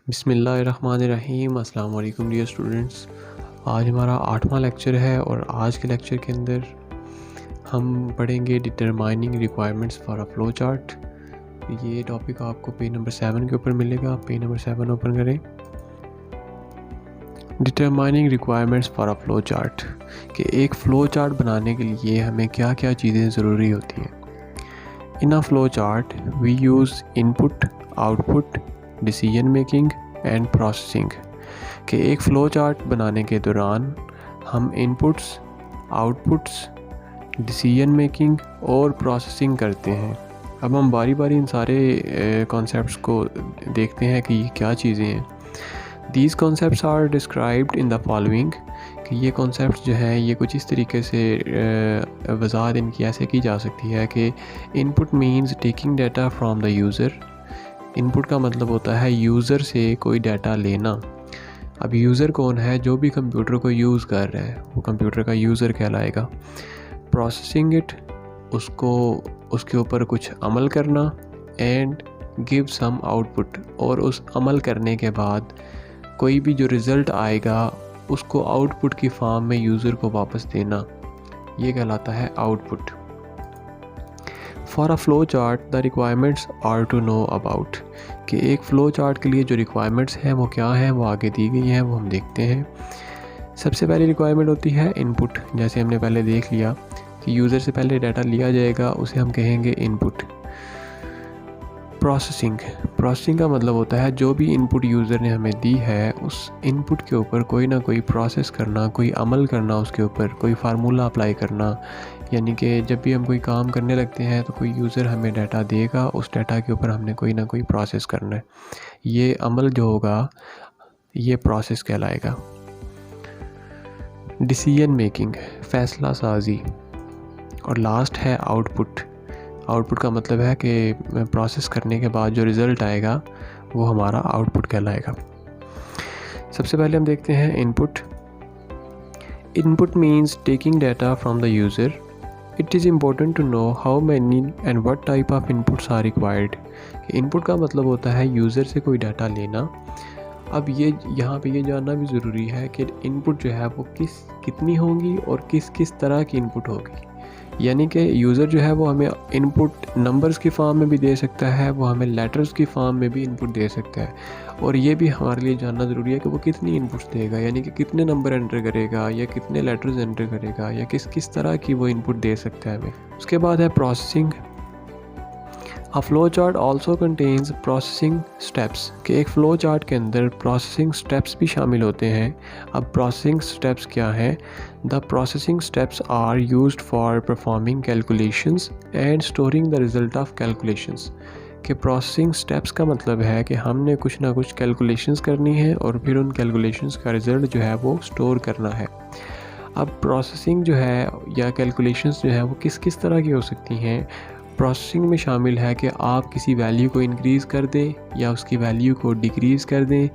बिस्मिल्लाहिर्रहमानिर्रहीम। अस्सलाम वालेकुम डियर स्टूडेंट्स। आज हमारा 8वां लेक्चर है और आज के लेक्चर के अंदर हम पढ़ेंगे determining requirements for a flow chart. ये टॉपिक आपको पेज नंबर 7 के ऊपर मिलेगा। आप पेज नंबर 7 ओपन करें। Determining requirements for a flow chart कि एक फ़्लो चार्ट बनाने के लिए हमें क्या क्या चीज़ें ज़रूरी होती हैं। In a flow chart we use input, output, decision making and processing कि एक फ़्लो चार्ट बनाने के दौरान हम इनपुट्स, आउटपुट्स, डिसीजन मेकिंग और प्रोसेसिंग करते हैं। अब हम बारी बारी इन सारे कॉन्सेप्ट्स को देखते हैं कि ये क्या चीज़ें हैं। These concepts are described in the following कि ये कॉन्सेप्ट्स जो हैं ये कुछ इस तरीके से वजाहत इनकी ऐसे की जा सकती है कि input means taking data from the user. Input का मतलब होता है यूज़र से कोई डाटा लेना। अब यूज़र कौन है? जो भी कंप्यूटर को यूज़ कर रहा है वो कंप्यूटर का यूज़र कहलाएगा। प्रोसेसिंग इट, उसको उसके ऊपर कुछ अमल करना, एंड गिव सम आउटपुट, और उस अमल करने के बाद कोई भी जो रिज़ल्ट आएगा उसको आउटपुट की फॉर्म में यूज़र को वापस देना, ये कहलाता है output. For a flow chart the requirements are to know about कि एक फ़्लो चार्ट के लिए जो रिक्वायरमेंट्स हैं वो क्या हैं, वो आगे दी गई हैं, वो हम देखते हैं। सबसे पहली रिक्वायरमेंट होती है इनपुट। जैसे हमने पहले देख लिया कि यूज़र से पहले डाटा लिया जाएगा, उसे हम कहेंगे इनपुट। प्रोसेसिंग का मतलब होता है जो भी इनपुट यूज़र ने हमें दी है उस इनपुट के ऊपर कोई ना कोई प्रोसेस करना, कोई अमल करना, उसके ऊपर कोई फार्मूला अप्लाई करना। यानी कि जब भी हम कोई काम करने लगते हैं तो कोई यूज़र हमें डाटा देगा, उस डाटा के ऊपर हमने कोई ना कोई प्रोसेस करना है। ये अमल जो होगा ये प्रोसेस कहलाएगा। डिसीजन मेकिंग, फ़ैसला साजी। और लास्ट है आउटपुट। आउटपुट का मतलब है कि प्रोसेस करने के बाद जो रिज़ल्ट आएगा वो हमारा आउटपुट कहलाएगा। सबसे पहले हम देखते हैं input. Input means taking data from the user. It is important to know how many and what type of inputs are required. Input का मतलब होता है यूज़र से कोई डाटा लेना। अब ये यहाँ पे ये जानना भी ज़रूरी है कि इनपुट जो है वो कितनी होंगी और किस किस तरह की इनपुट होगी। यानी कि यूज़र जो है वो हमें इनपुट नंबर्स की फॉर्म में भी दे सकता है, वो हमें लेटर्स की फॉर्म में भी इनपुट दे सकता है। और ये भी हमारे लिए जानना ज़रूरी है कि वो कितनी इनपुट्स देगा, यानी कि कितने नंबर एंटर करेगा या कितने लेटर्स एंटर करेगा या किस किस तरह की वो इनपुट दे सकता है हमें। उसके बाद है processing. A flow chart also contains processing steps कि एक फ्लो चार्ट के अंदर प्रोसेसिंग स्टेप्स भी शामिल होते हैं। अब प्रोसेसिंग स्टेप्स क्या हैं? The processing steps are used for performing calculations and storing the result of calculations कि प्रोसेसिंग स्टेप्स का मतलब है कि हमने कुछ ना कुछ कैलकुलेशंस करनी है और फिर उन कैलकुलेशंस का रिज़ल्ट जो है वो स्टोर करना है। अब प्रोसेसिंग जो है या कैलकुलेशंस जो है वो किस किस तरह की हो सकती हैं? प्रोसेसिंग में शामिल है कि आप किसी वैल्यू को इंक्रीज़ कर दें या उसकी वैल्यू को डिक्रीज़ कर दें,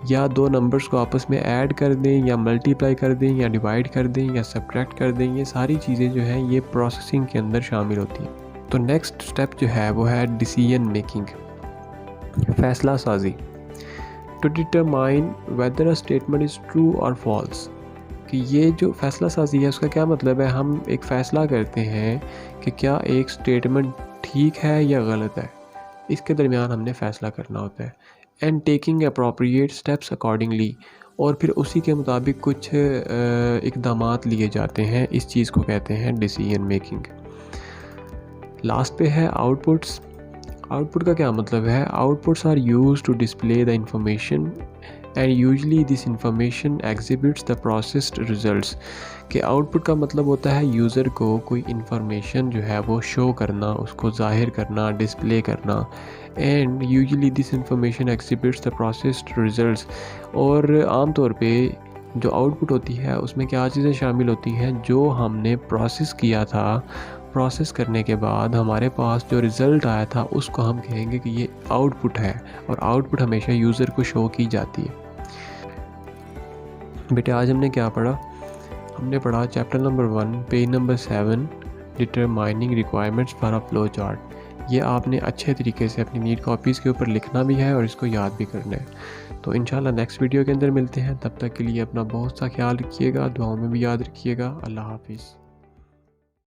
या दो नंबर्स को आपस में ऐड कर दें या मल्टीप्लाई कर दें या डिवाइड कर दें या सब्ट्रैक्ट कर दें। ये सारी चीज़ें जो हैं ये प्रोसेसिंग के अंदर शामिल होती हैं। तो नेक्स्ट स्टेप जो है वो है डिसीजन मेकिंग, फ़ैसला साजी। To determine whether a statement is true और फॉल्स कि ये जो फ़ैसला साजी है उसका क्या मतलब है? हम एक फ़ैसला करते हैं कि क्या एक स्टेटमेंट ठीक है या गलत है, इसके दरमियान हमने फ़ैसला करना होता है। And taking appropriate steps accordingly, और फिर उसी के मुताबिक कुछ इक़दामात लिए जाते हैं। इस चीज़ को कहते हैं डिसीजन मेकिंग। लास्ट पे है आउटपुट्स। आउटपुट का क्या मतलब है? Outputs are use to display the information and usually this information exhibits the processed results कि आउटपुट का मतलब होता है यूज़र को कोई इंफॉर्मेशन जो है वो शो करना, उसको ज़ाहिर करना, डिस्प्ले करना। And usually this information exhibits the processed results, और आम तौर पे जो आउटपुट होती है उसमें क्या चीज़ें शामिल होती हैं? जो हमने प्रोसेस किया था, प्रोसेस करने के बाद हमारे पास जो रिज़ल्ट आया था उसको हम कहेंगे कि ये आउटपुट है, और आउटपुट हमेशा यूज़र को शो की जाती है। बेटे आज हमने क्या पढ़ा? हमने पढ़ा chapter number 1 page number 7 determining requirements for a flow chart ये आपने अच्छे तरीके से अपनी नीट कॉपीज़ के ऊपर लिखना भी है और इसको याद भी करना है। तो इंशाल्लाह नेक्स्ट वीडियो के अंदर मिलते हैं, तब तक के लिए अपना बहुत सा ख्याल रखिएगा, दुआओं में भी याद रखिएगा। अल्लाह हाफिज़।